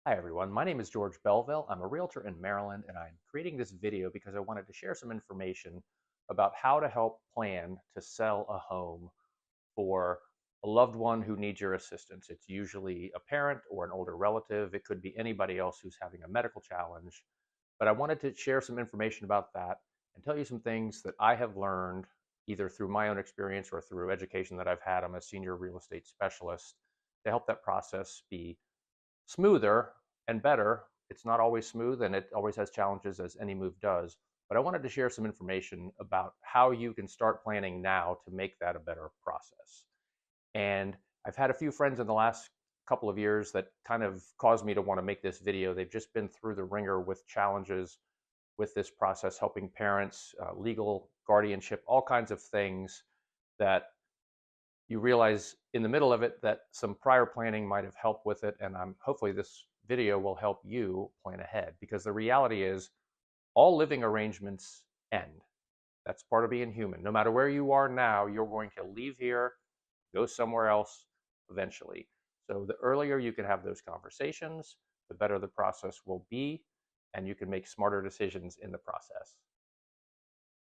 Hi everyone, my name is George Belleville. I'm a realtor in Maryland and I'm creating this video because I wanted to share some information about how to help plan to sell a home for a loved one who needs your assistance. It's usually a parent or an older relative. It could be anybody else who's having a medical challenge. But I wanted to share some information about that and tell you some things that I have learned either through my own experience or through education that I've had. I'm a senior real estate specialist to help that process be smoother and better. It's not always smooth and it always has challenges as any move does. But I wanted to share some information about how you can start planning now to make that a better process. And I've had a few friends in the last couple of years that kind of caused me to want to make this video. They've just been through the ringer with challenges with this process, helping parents, legal guardianship, all kinds of things that you realize in the middle of it that some prior planning might have helped with it. And hopefully this video will help you plan ahead, because the reality is all living arrangements end. That's part of being human. No matter where you are now, you're going to leave here, go somewhere else eventually. So the earlier you can have those conversations, the better the process will be, and you can make smarter decisions in the process.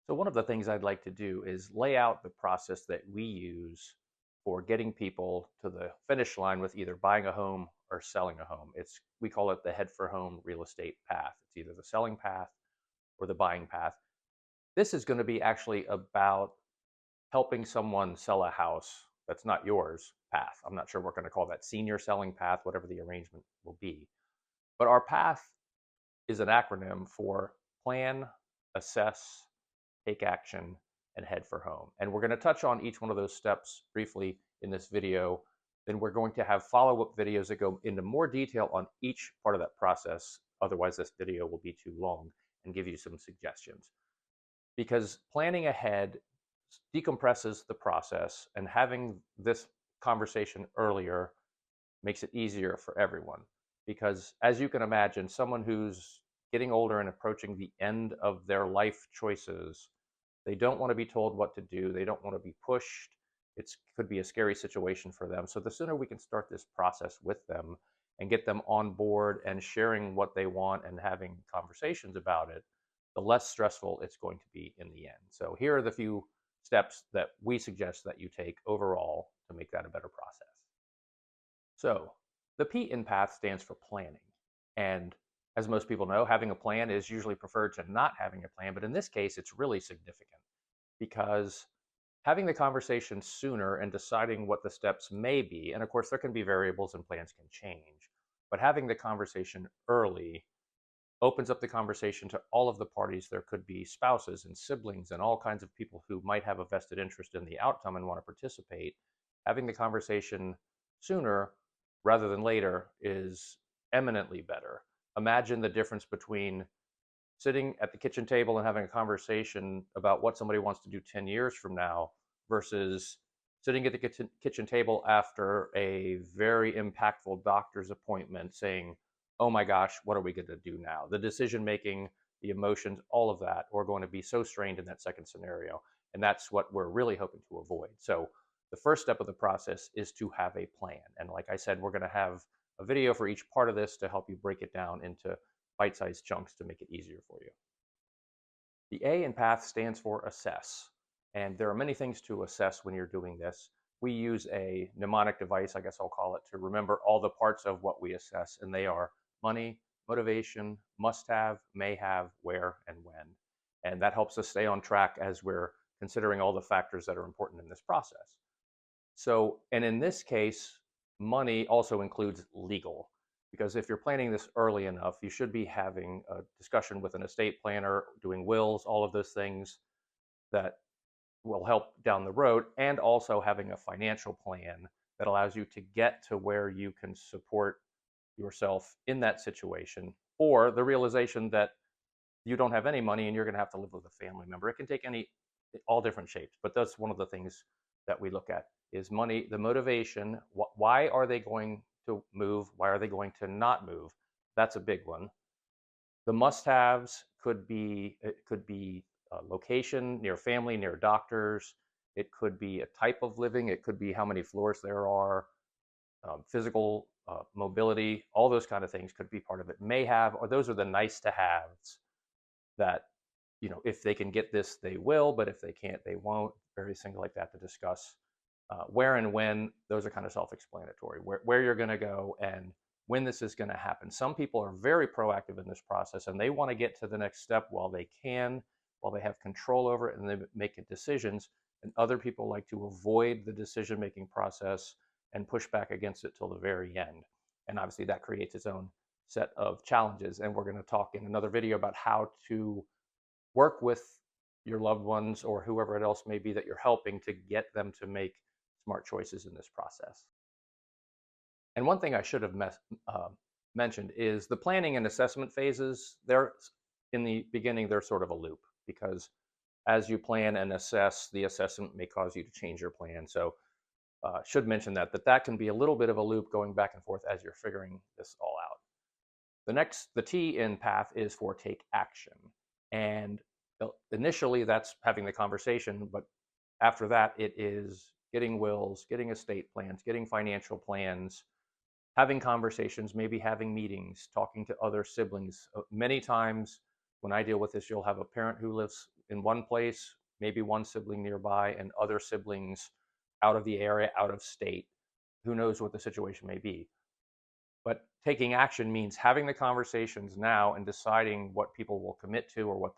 So one of the things I'd like to do is lay out the process that we use for getting people to the finish line with either buying a home or selling a home. We call it the head for home real estate path. It's either the selling path or the buying path. This is going to be actually about helping someone sell a house that's not yours path. I'm not sure we're going to call that senior selling path, whatever the arrangement will be. But our path is an acronym for plan, assess, take action, and head for home. And we're going to touch on each one of those steps briefly in this video. Then we're going to have follow-up videos that go into more detail on each part of that process. Otherwise, this video will be too long, and give you some suggestions. Because planning ahead decompresses the process, and having this conversation earlier makes it easier for everyone. Because as you can imagine, someone who's getting older and approaching the end of their life choices, they don't want to be told what to do. They don't want to be pushed. It could be a scary situation for them. So the sooner we can start this process with them and get them on board and sharing what they want and having conversations about it, the less stressful it's going to be in the end. So here are the few steps that we suggest that you take overall to make that a better process. So the P in PATH stands for planning. And as most people know, having a plan is usually preferred to not having a plan. But in this case, it's really significant, because having the conversation sooner and deciding what the steps may be, and of course, there can be variables and plans can change, but having the conversation early opens up the conversation to all of the parties. There could be spouses and siblings and all kinds of people who might have a vested interest in the outcome and want to participate. Having the conversation sooner rather than later is eminently better. Imagine the difference between sitting at the kitchen table and having a conversation about what somebody wants to do 10 years from now versus sitting at the kitchen table after a very impactful doctor's appointment saying, oh my gosh, what are we going to do now? The decision making, the emotions, all of that are going to be so strained in that second scenario. And that's what we're really hoping to avoid. So the first step of the process is to have a plan. And like I said, we're going to have a video for each part of this to help you break it down into bite-sized chunks to make it easier for you. The A in PATH stands for assess. And there are many things to assess when you're doing this. We use a mnemonic device, I guess I'll call it, to remember all the parts of what we assess. And they are money, motivation, must have, may have, where, and when. And that helps us stay on track as we're considering all the factors that are important in this process. So, and in this case, money also includes legal, because if you're planning this early enough, you should be having a discussion with an estate planner, doing wills, all of those things that will help down the road, and also having a financial plan that allows you to get to where you can support yourself in that situation, or the realization that you don't have any money and you're going to have to live with a family member. It can take all different shapes, but that's one of the things that we look at is money, the motivation. Why are they going to move? Why are they going to not move? That's a big one. The must-haves could be location, near family, near doctors. It could be a type of living. It could be how many floors there are, physical mobility, all those kind of things could be part of it. May have, or those are the nice to haves that, if they can get this, they will, but if they can't, they won't. Various things like that to discuss. Where and when, those are kind of self-explanatory. Where you're going to go and when this is going to happen. Some people are very proactive in this process and they want to get to the next step while they can, while they have control over it and they make decisions. And other people like to avoid the decision-making process and push back against it till the very end. And obviously that creates its own set of challenges. And we're going to talk in another video about how to work with your loved ones or whoever it else may be that you're helping to get them to make smart choices in this process. And one thing I should have mentioned is the planning and assessment phases. They're in the beginning, they're sort of a loop because as you plan and assess, the assessment may cause you to change your plan. So should mention that can be a little bit of a loop going back and forth as you're figuring this all out. The T in PATH is for take action. And initially that's having the conversation, but after that it is getting wills, getting estate plans, getting financial plans, having conversations, maybe having meetings, talking to other siblings. Many times when I deal with this, you'll have a parent who lives in one place, maybe one sibling nearby, and other siblings out of the area, out of state. Who knows what the situation may be. But taking action means having the conversations now and deciding what people will commit to or what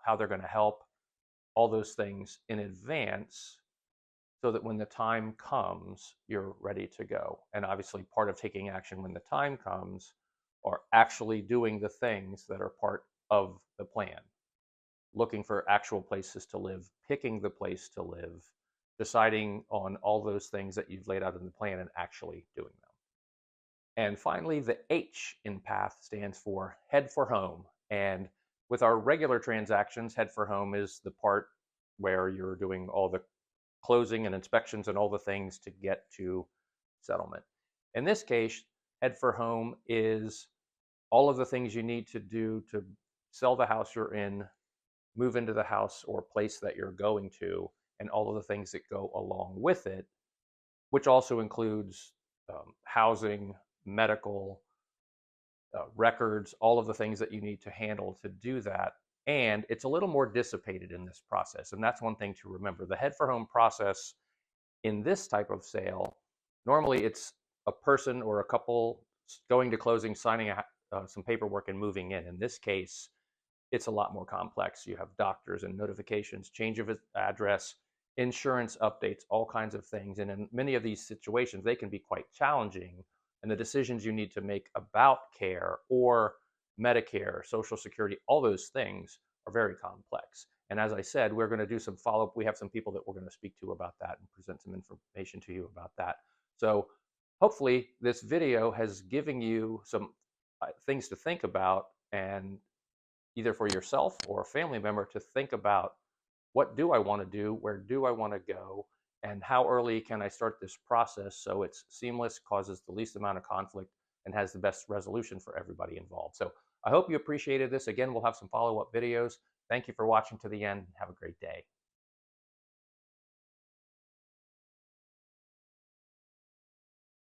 how they're going to help, all those things in advance, so that when the time comes, you're ready to go. And obviously part of taking action when the time comes are actually doing the things that are part of the plan. Looking for actual places to live, picking the place to live, deciding on all those things that you've laid out in the plan and actually doing them. And finally, the H in PATH stands for head for home. And with our regular transactions, head for home is the part where you're doing all the closing and inspections and all the things to get to settlement. In this case, head for home is all of the things you need to do to sell the house you're in, move into the house or place that you're going to, and all of the things that go along with it, which also includes housing, medical, records, all of the things that you need to handle to do that. And it's a little more dissipated in this process. And that's one thing to remember. The head for home process in this type of sale, normally it's a person or a couple going to closing, signing some paperwork and moving in. In this case, it's a lot more complex. You have doctors and notifications, change of address, insurance updates, all kinds of things. And in many of these situations, they can be quite challenging. And the decisions you need to make about care or Medicare, Social Security, all those things are very complex. And as I said, we're going to do some follow-up. We have some people that we're going to speak to about that and present some information to you about that. So hopefully this video has given you some things to think about, and either for yourself or a family member to think about, what do I want to do? Where do I want to go? And how early can I start this process so it's seamless, causes the least amount of conflict, and has the best resolution for everybody involved. So I hope you appreciated this. Again, we'll have some follow-up videos. Thank you for watching to the end. Have a great day.